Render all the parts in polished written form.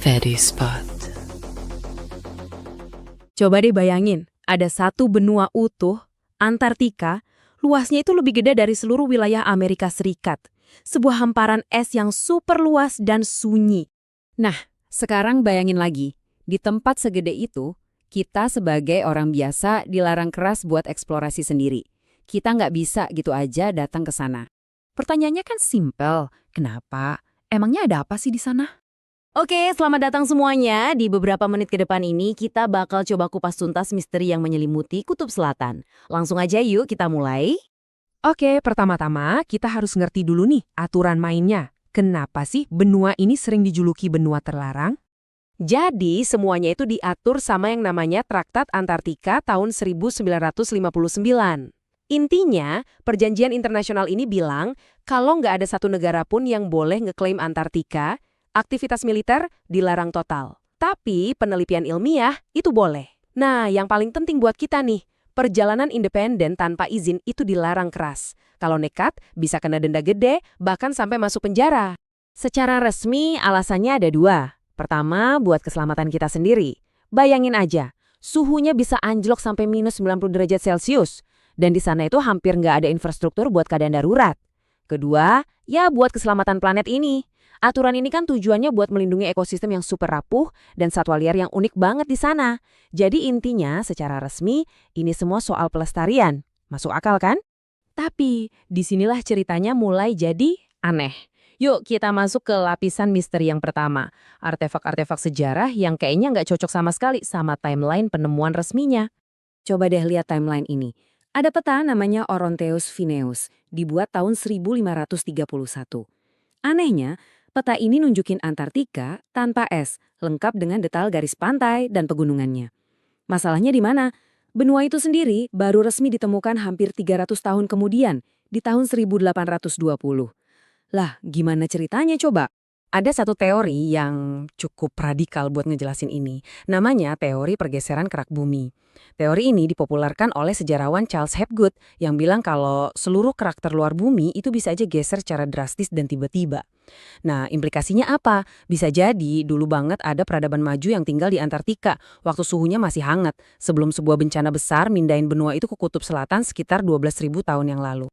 Very spot. Coba deh bayangin, ada satu benua utuh, Antartika, luasnya itu lebih gede dari seluruh wilayah Amerika Serikat. Sebuah hamparan es yang super luas dan sunyi. Nah, sekarang bayangin lagi, di tempat segede itu, kita sebagai orang biasa dilarang keras buat eksplorasi sendiri. Kita nggak bisa gitu aja datang ke sana. Pertanyaannya kan simpel, kenapa? Emangnya ada apa sih di sana? Oke, selamat datang semuanya. Di beberapa menit ke depan ini, kita bakal coba kupas tuntas misteri yang menyelimuti Kutub Selatan. Langsung aja yuk kita mulai. Oke, pertama-tama kita harus ngerti dulu nih aturan mainnya. Kenapa sih benua ini sering dijuluki benua terlarang? Jadi, semuanya itu diatur sama yang namanya Traktat Antartika tahun 1959. Intinya, perjanjian internasional ini bilang kalau nggak ada satu negara pun yang boleh ngeklaim Antartika, aktivitas militer dilarang total. Tapi penelitian ilmiah itu boleh. Nah, yang paling penting buat kita nih, perjalanan independen tanpa izin itu dilarang keras. Kalau nekat, bisa kena denda gede, bahkan sampai masuk penjara. Secara resmi, alasannya ada dua. Pertama, buat keselamatan kita sendiri. Bayangin aja, suhunya bisa anjlok sampai minus 90 derajat Celcius. Dan di sana itu hampir nggak ada infrastruktur buat keadaan darurat. Kedua, ya buat keselamatan planet ini. Aturan ini kan tujuannya buat melindungi ekosistem yang super rapuh dan satwa liar yang unik banget di sana. Jadi intinya secara resmi ini semua soal pelestarian. Masuk akal kan? Tapi disinilah ceritanya mulai jadi aneh. Yuk kita masuk ke lapisan misteri yang pertama. Artefak-artefak sejarah yang kayaknya nggak cocok sama sekali sama timeline penemuan resminya. Coba deh lihat timeline ini. Ada peta namanya Oronteus Phineus, dibuat tahun 1531. Anehnya, peta ini nunjukin Antartika tanpa es, lengkap dengan detail garis pantai dan pegunungannya. Masalahnya di mana? Benua itu sendiri baru resmi ditemukan hampir 300 tahun kemudian, di tahun 1820. Lah, gimana ceritanya coba? Ada satu teori yang cukup radikal buat ngejelasin ini. Namanya teori pergeseran kerak bumi. Teori ini dipopulerkan oleh sejarawan Charles Hapgood yang bilang kalau seluruh kerak terluar bumi itu bisa aja geser secara drastis dan tiba-tiba. Nah, implikasinya apa? Bisa jadi dulu banget ada peradaban maju yang tinggal di Antartika waktu suhunya masih hangat sebelum sebuah bencana besar mindahin benua itu ke kutub selatan sekitar 12.000 tahun yang lalu.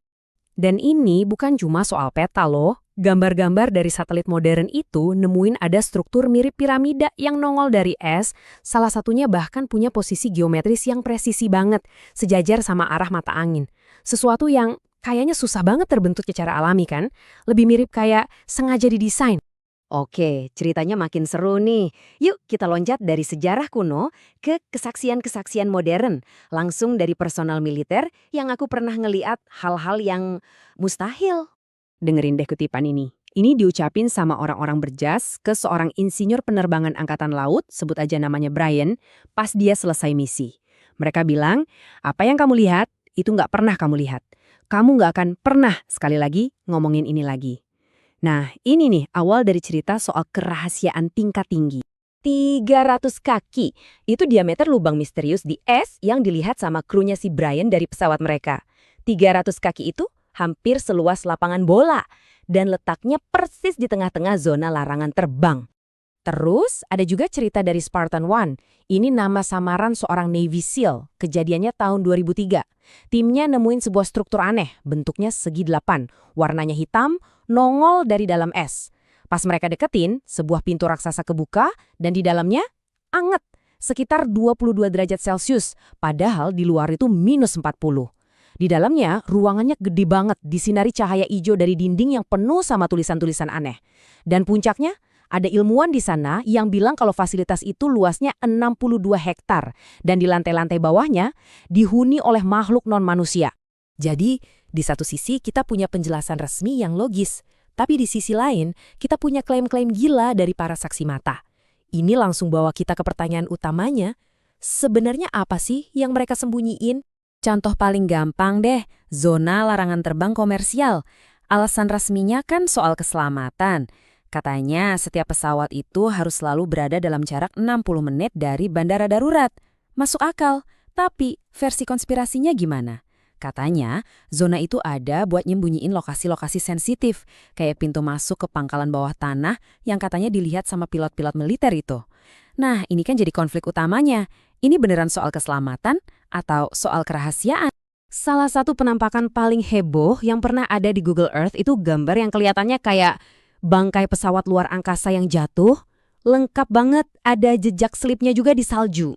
Dan ini bukan cuma soal peta loh. Gambar-gambar dari satelit modern itu nemuin ada struktur mirip piramida yang nongol dari es, salah satunya bahkan punya posisi geometris yang presisi banget, sejajar sama arah mata angin. Sesuatu yang kayaknya susah banget terbentuk secara alami kan? Lebih mirip kayak sengaja didesain. Oke, ceritanya makin seru nih. Yuk kita loncat dari sejarah kuno ke kesaksian-kesaksian modern. Langsung dari personal militer yang aku pernah ngeliat hal-hal yang mustahil. Dengerin deh kutipan ini. Ini diucapin sama orang-orang berjas ke seorang insinyur penerbangan angkatan laut, sebut aja namanya Brian, pas dia selesai misi. Mereka bilang, apa yang kamu lihat, itu nggak pernah kamu lihat. Kamu nggak akan pernah, sekali lagi, ngomongin ini lagi. Nah, ini nih awal dari cerita soal kerahasiaan tingkat tinggi. 300 kaki, itu diameter lubang misterius di es yang dilihat sama krunya si Brian dari pesawat mereka. 300 kaki itu hampir seluas lapangan bola dan letaknya persis di tengah-tengah zona larangan terbang. Terus ada juga cerita dari Spartan One. Ini nama samaran seorang Navy SEAL. Kejadiannya tahun 2003. Timnya nemuin sebuah struktur aneh, bentuknya segi 8, warnanya hitam, nongol dari dalam es. Pas mereka deketin, sebuah pintu raksasa kebuka dan di dalamnya anget, sekitar 22 derajat Celcius, padahal di luar itu minus 40. Di dalamnya, ruangannya gede banget, disinari cahaya hijau dari dinding yang penuh sama tulisan-tulisan aneh. Dan puncaknya, ada ilmuwan di sana yang bilang kalau fasilitas itu luasnya 62 hektar. Dan di lantai-lantai bawahnya, dihuni oleh makhluk non-manusia. Jadi, di satu sisi kita punya penjelasan resmi yang logis. Tapi di sisi lain, kita punya klaim-klaim gila dari para saksi mata. Ini langsung bawa kita ke pertanyaan utamanya. Sebenarnya apa sih yang mereka sembunyiin? Contoh paling gampang deh, zona larangan terbang komersial. Alasan resminya kan soal keselamatan. Katanya setiap pesawat itu harus selalu berada dalam jarak 60 menit dari bandara darurat. Masuk akal, tapi versi konspirasinya gimana? Katanya, zona itu ada buat nyembunyiin lokasi-lokasi sensitif, kayak pintu masuk ke pangkalan bawah tanah yang katanya dilihat sama pilot-pilot militer itu. Nah, ini kan jadi konflik utamanya. Ini beneran soal keselamatan atau soal kerahasiaan? Salah satu penampakan paling heboh yang pernah ada di Google Earth itu gambar yang kelihatannya kayak bangkai pesawat luar angkasa yang jatuh. Lengkap banget, ada jejak selipnya juga di salju.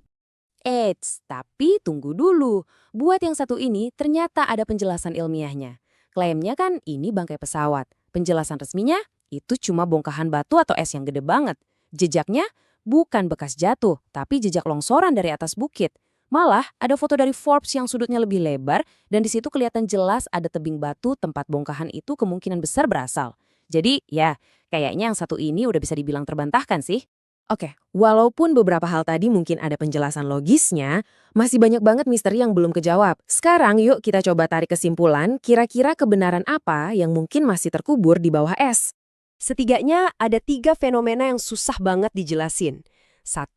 Eits, tapi tunggu dulu. Buat yang satu ini, ternyata ada penjelasan ilmiahnya. Klaimnya kan ini bangkai pesawat. Penjelasan resminya, itu cuma bongkahan batu atau es yang gede banget. Jejaknya bukan bekas jatuh, tapi jejak longsoran dari atas bukit. Malah, ada foto dari Forbes yang sudutnya lebih lebar, dan di situ kelihatan jelas ada tebing batu tempat bongkahan itu kemungkinan besar berasal. Jadi, ya, kayaknya yang satu ini udah bisa dibilang terbantahkan sih. Oke, walaupun beberapa hal tadi mungkin ada penjelasan logisnya, masih banyak banget misteri yang belum kejawab. Sekarang yuk kita coba tarik kesimpulan, kira-kira kebenaran apa yang mungkin masih terkubur di bawah es. Setidaknya ada 3 fenomena yang susah banget dijelasin. 1,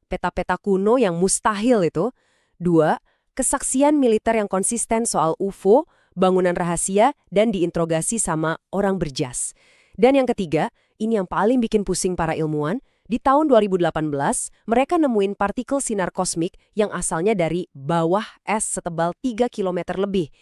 peta-peta kuno yang mustahil itu. 2, kesaksian militer yang konsisten soal UFO, bangunan rahasia, dan diinterogasi sama orang berjas. Dan yang ketiga, ini yang paling bikin pusing para ilmuwan, di tahun 2018, mereka nemuin partikel sinar kosmik yang asalnya dari bawah es setebal 3 km lebih.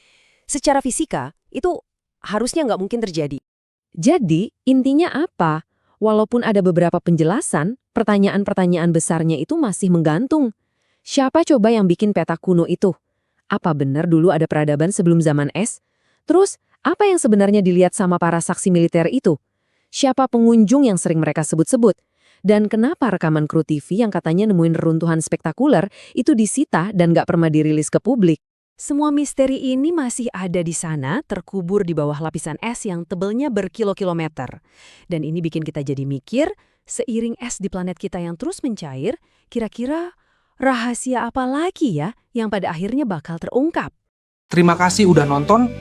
Secara fisika, itu harusnya nggak mungkin terjadi. Jadi, intinya apa? Walaupun ada beberapa penjelasan, pertanyaan-pertanyaan besarnya itu masih menggantung. Siapa coba yang bikin peta kuno itu? Apa benar dulu ada peradaban sebelum zaman es? Terus, apa yang sebenarnya dilihat sama para saksi militer itu? Siapa pengunjung yang sering mereka sebut-sebut? Dan kenapa rekaman kru TV yang katanya nemuin reruntuhan spektakuler itu disita dan nggak pernah dirilis ke publik? Semua misteri ini masih ada di sana, terkubur di bawah lapisan es yang tebelnya berkilo-kilometer. Dan ini bikin kita jadi mikir, seiring es di planet kita yang terus mencair, kira-kira rahasia apa lagi ya yang pada akhirnya bakal terungkap? Terima kasih udah nonton.